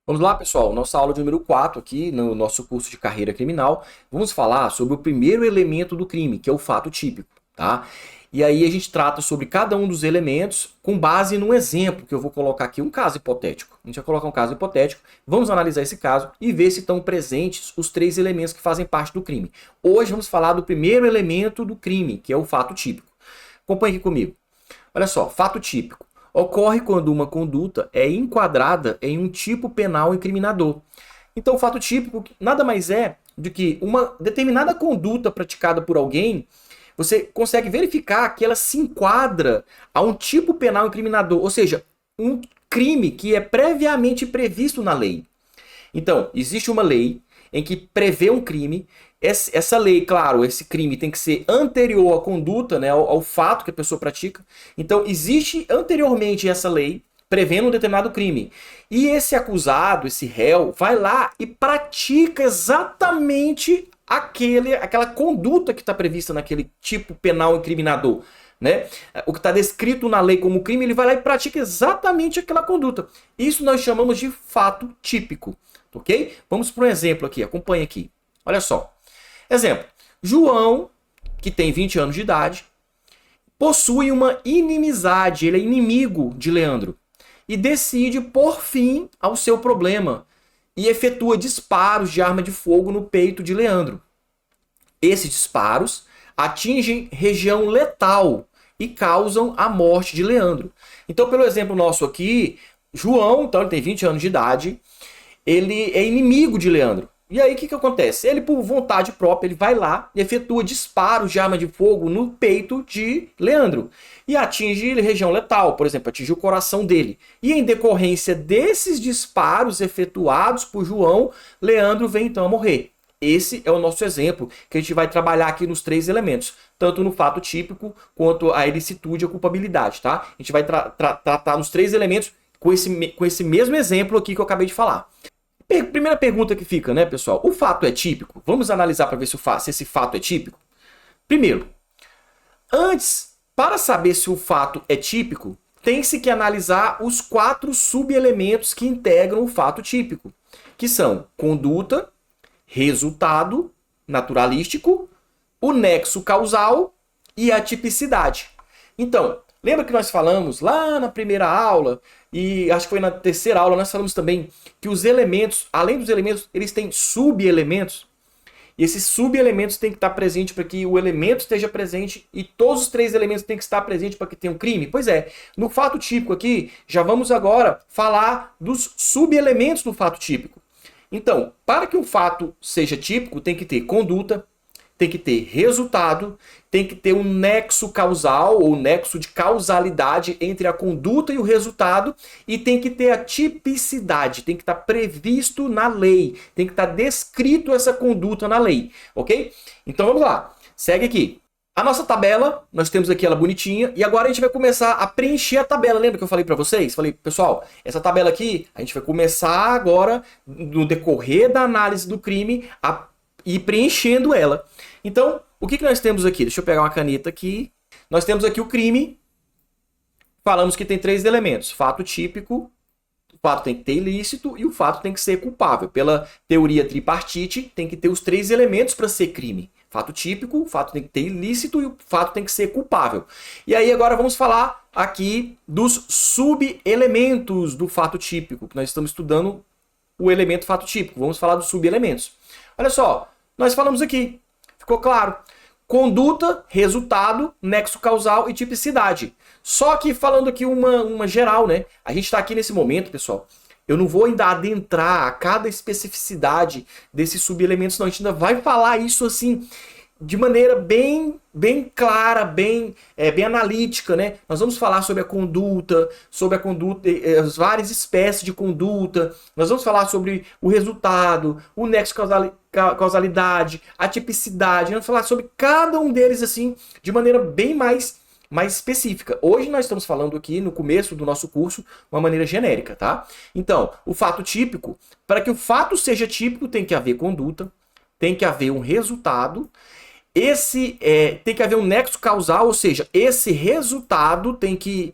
Vamos lá, pessoal. Nossa aula de número 4 aqui no nosso curso de carreira criminal. Vamos falar sobre o primeiro elemento do crime, que é o fato típico, tá? E aí a gente trata sobre cada um dos elementos com base num exemplo que eu vou colocar aqui, um caso hipotético. A gente vai colocar um caso hipotético, vamos analisar esse caso e ver se estão presentes os três elementos que fazem parte do crime. Hoje vamos falar do primeiro elemento do crime, que é o fato típico. Acompanhe aqui comigo. Olha só, fato típico. Ocorre quando uma conduta é enquadrada em um tipo penal incriminador. Então, o fato típico nada mais é do que uma determinada conduta praticada por alguém, você consegue verificar que ela se enquadra a um tipo penal incriminador, ou seja, um crime que é previamente previsto na lei. Então, existe uma lei em que prevê um crime. Essa lei, claro, esse crime tem que ser anterior à conduta, né, ao fato que a pessoa pratica. Então, existe anteriormente essa lei prevendo um determinado crime. E esse acusado, esse réu, vai lá e pratica exatamente aquela conduta que está prevista naquele tipo penal incriminador. Né? O que está descrito na lei como crime, ele vai lá e pratica exatamente aquela conduta. Isso nós chamamos de fato típico. Ok? Vamos para um exemplo aqui, acompanhe aqui. Olha só. Exemplo, João, que tem 20 anos de idade, possui uma inimizade, ele é inimigo de Leandro, e decide pôr fim ao seu problema e efetua disparos de arma de fogo no peito de Leandro. Esses disparos atingem região letal e causam a morte de Leandro. Então, pelo exemplo nosso aqui, João, então ele tem 20 anos de idade, ele é inimigo de Leandro. E aí o que acontece? Ele, por vontade própria, ele vai lá e efetua disparos de arma de fogo no peito de Leandro. E atinge região letal, por exemplo, atinge o coração dele. E em decorrência desses disparos efetuados por João, Leandro vem então a morrer. Esse é o nosso exemplo, que a gente vai trabalhar aqui nos três elementos, tanto no fato típico, quanto a ilicitude e a culpabilidade, tá? A gente vai tratar nos três elementos com esse mesmo exemplo aqui que eu acabei de falar. Primeira pergunta que fica, né, pessoal? O fato é típico? Vamos analisar para ver se esse fato é típico? Primeiro, para saber se o fato é típico, tem-se que analisar os 4 subelementos que integram o fato típico, que são conduta, resultado naturalístico, o nexo causal e a tipicidade. Então, lembra que nós falamos lá na primeira aula, e acho que foi na terceira aula, nós falamos também que os elementos, além dos elementos, eles têm subelementos. E esses subelementos têm que estar presentes para que o elemento esteja presente e todos os 3 elementos têm que estar presentes para que tenha um crime. Pois é, no fato típico aqui, já vamos agora falar dos subelementos do fato típico. Então, para que o fato seja típico, tem que ter conduta, tem que ter resultado, tem que ter um nexo causal ou nexo de causalidade entre a conduta e o resultado e tem que ter a tipicidade, tem que estar previsto na lei, tem que estar descrito essa conduta na lei, ok? Então vamos lá, segue aqui. A nossa tabela, nós temos aqui ela bonitinha, e agora a gente vai começar a preencher a tabela. Lembra que eu falei para vocês? Falei, pessoal, essa tabela aqui, a gente vai começar agora, no decorrer da análise do crime, a ir preenchendo ela. Então, o que nós temos aqui? Deixa eu pegar uma caneta aqui. Nós temos aqui o crime. Falamos que tem 3 elementos. Fato típico, o fato tem que ter ilícito e o fato tem que ser culpável. Pela teoria tripartite, tem que ter os 3 elementos para ser crime. Fato típico, o fato tem que ter ilícito e o fato tem que ser culpável. E aí agora vamos falar aqui dos subelementos do fato típico, que nós estamos estudando o elemento fato típico. Vamos falar dos subelementos. Olha só, nós falamos aqui, ficou claro. Conduta, resultado, nexo causal e tipicidade. Só que falando aqui uma geral, né? A gente está aqui nesse momento, pessoal. Eu não vou ainda adentrar a cada especificidade desses subelementos, não. A gente ainda vai falar isso assim de maneira bem clara, bem analítica, né? Nós vamos falar sobre a conduta, as várias espécies de conduta. Nós vamos falar sobre o resultado, o nexo causalidade, a tipicidade. Nós vamos falar sobre cada um deles assim de maneira bem mais específica. Hoje nós estamos falando aqui no começo do nosso curso uma maneira genérica, tá? Então, o fato típico, para que o fato seja típico, tem que haver conduta, tem que haver um resultado. Tem que haver um nexo causal, ou seja, esse resultado tem que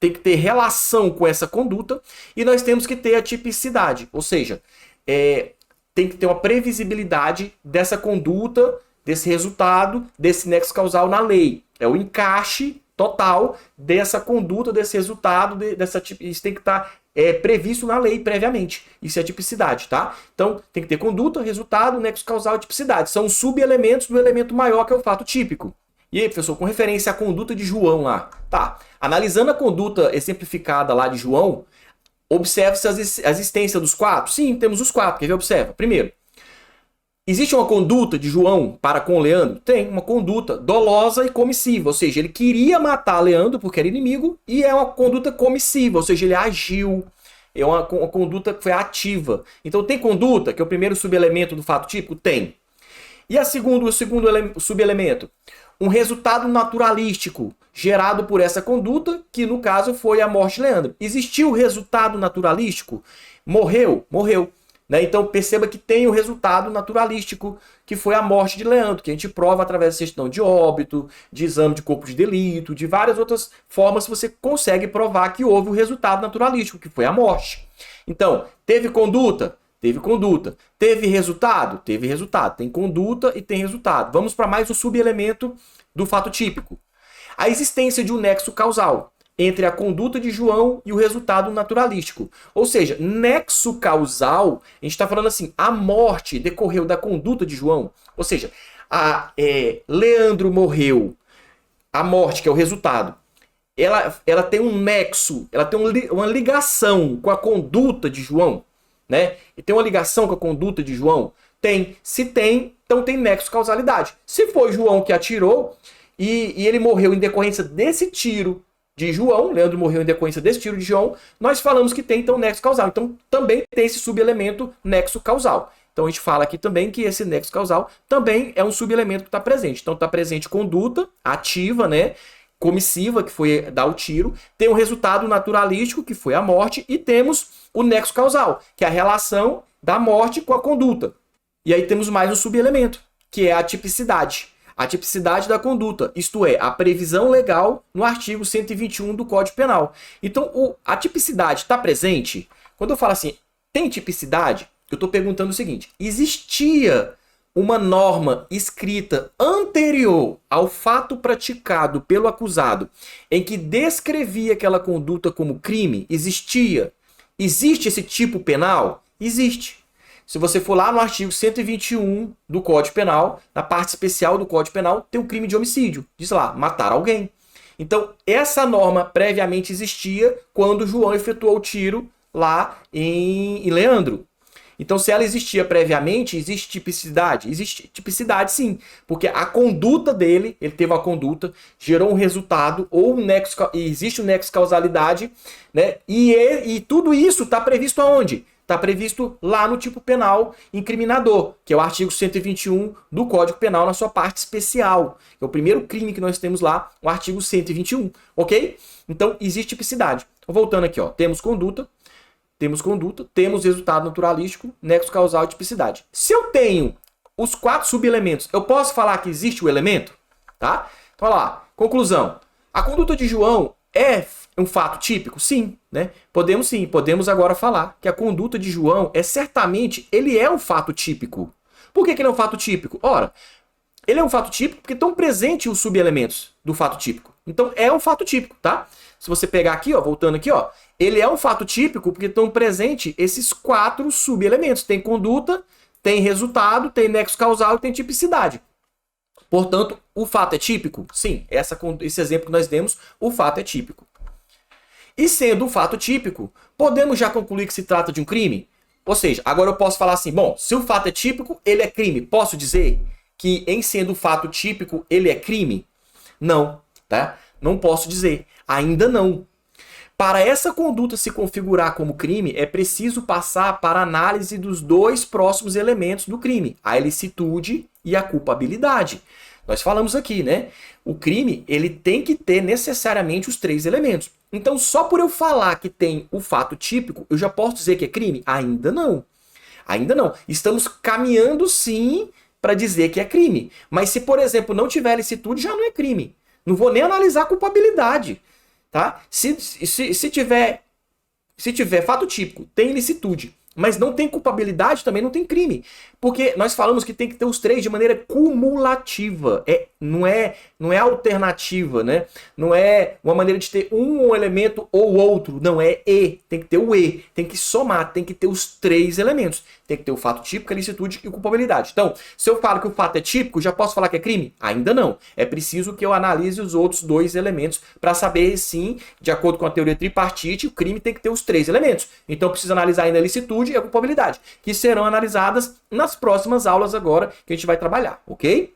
tem que ter relação com essa conduta, e nós temos que ter a tipicidade, ou seja, tem que ter uma previsibilidade dessa conduta, desse resultado, desse nexo causal na lei. É o encaixe total dessa conduta, desse resultado, isso tem que estar previsto na lei previamente. Isso é a tipicidade, tá? Então, tem que ter conduta, resultado, nexo causal e tipicidade. São subelementos do elemento maior, que é o fato típico. E aí, professor, com referência à conduta de João lá. Tá, analisando a conduta exemplificada lá de João, observa-se a existência dos quatro? Sim, temos os quatro. Quer ver? Observa. Primeiro, existe uma conduta de João para com Leandro? Tem uma conduta dolosa e comissiva, ou seja, ele queria matar Leandro porque era inimigo, e é uma conduta comissiva, ou seja, ele agiu. É uma conduta que foi ativa. Então tem conduta, que é o primeiro subelemento do fato típico? Tem. E o segundo subelemento? Um resultado naturalístico gerado por essa conduta, que no caso foi a morte de Leandro. Existiu o resultado naturalístico? Morreu? Morreu. Né? Então perceba que tem o resultado naturalístico, que foi a morte de Leandro, que a gente prova através de certidão de óbito, de exame de corpo de delito, de várias outras formas que você consegue provar que houve o resultado naturalístico, que foi a morte. Então, teve conduta? Teve conduta. Teve resultado? Teve resultado. Tem conduta e tem resultado. Vamos para mais um subelemento do fato típico. A existência de um nexo causal entre a conduta de João e o resultado naturalístico. Ou seja, nexo causal, a gente está falando assim, a morte decorreu da conduta de João. Ou seja, Leandro morreu, a morte, que é o resultado, ela tem um nexo, ela tem uma ligação com a conduta de João. Né? E tem uma ligação com a conduta de João? Tem. Se tem, então tem nexo causalidade. Se foi João que atirou e ele morreu em decorrência desse tiro de João, Leandro morreu em decorrência desse tiro de João, nós falamos que tem então nexo causal. Então também tem esse subelemento nexo causal. Então a gente fala aqui também que esse nexo causal também é um subelemento que está presente. Então está presente conduta ativa, né? Comissiva, que foi dar o tiro, tem o resultado naturalístico, que foi a morte, e temos o nexo causal, que é a relação da morte com a conduta. E aí temos mais um subelemento, que é a tipicidade. A tipicidade da conduta, isto é, a previsão legal no artigo 121 do Código Penal. Então, a tipicidade está presente? Quando eu falo assim, tem tipicidade? Eu estou perguntando o seguinte, existia uma norma escrita anterior ao fato praticado pelo acusado, em que descrevia aquela conduta como crime? Existia? Existe esse tipo penal? Existe. Se você for lá no artigo 121 do Código Penal, na parte especial do Código Penal, tem o crime de homicídio. Diz lá, matar alguém. Então, essa norma previamente existia quando João efetuou o tiro lá em Leandro. Então, se ela existia previamente, existe tipicidade? Existe tipicidade, sim. Porque a conduta dele, ele teve uma conduta, gerou um resultado, ou um nexo, existe um nexo causalidade, né? E tudo isso está previsto aonde? Está previsto lá no tipo penal incriminador, que é o artigo 121 do Código Penal na sua parte especial. É o primeiro crime que nós temos lá, o artigo 121, ok? Então, existe tipicidade. Então, voltando aqui, ó, temos conduta, temos resultado naturalístico, nexo causal e tipicidade. Se eu tenho os quatro subelementos, eu posso falar que existe o elemento? Tá? Então, olha lá. Conclusão. A conduta de João é um fato típico? Sim. Né? Podemos agora falar que a conduta de João ele é um fato típico. Por que ele é um fato típico? Ora, ele é um fato típico porque estão presentes os subelementos do fato típico. Então, é um fato típico, tá? Se você pegar aqui, ó, voltando aqui, ó, ele é um fato típico porque estão presentes esses quatro subelementos. Tem conduta, tem resultado, tem nexo causal e tem tipicidade. Portanto, o fato é típico? Sim, esse exemplo que nós demos, o fato é típico. E sendo um fato típico, podemos já concluir que se trata de um crime? Ou seja, agora eu posso falar assim, bom, se o fato é típico, ele é crime. Posso dizer que em sendo fato típico, ele é crime? Não, tá? Não posso dizer. Ainda não. Para essa conduta se configurar como crime, é preciso passar para a análise dos dois próximos elementos do crime, a ilicitude e a culpabilidade. Nós falamos aqui, né? O crime, ele tem que ter necessariamente os três elementos. Então, só por eu falar que tem o fato típico, eu já posso dizer que é crime? Ainda não. Ainda não. Estamos caminhando, sim, para dizer que é crime. Mas se, por exemplo, não tiver ilicitude, já não é crime. Não vou nem analisar a culpabilidade. tá? Se tiver fato típico, tem ilicitude, mas não tem culpabilidade, também não tem crime. Porque nós falamos que tem que ter os três de maneira cumulativa. Não é alternativa, né? Não é uma maneira de ter um elemento ou outro. Não, é e. Tem que ter o e. Tem que somar, tem que ter os três elementos. Tem que ter o fato típico, a ilicitude e culpabilidade. Então, se eu falo que o fato é típico, já posso falar que é crime? Ainda não. É preciso que eu analise os outros dois elementos para saber, sim, de acordo com a teoria tripartite, o crime tem que ter os três elementos. Então, eu preciso analisar ainda a ilicitude e a culpabilidade, que serão analisadas nas próximas aulas agora que a gente vai trabalhar, ok?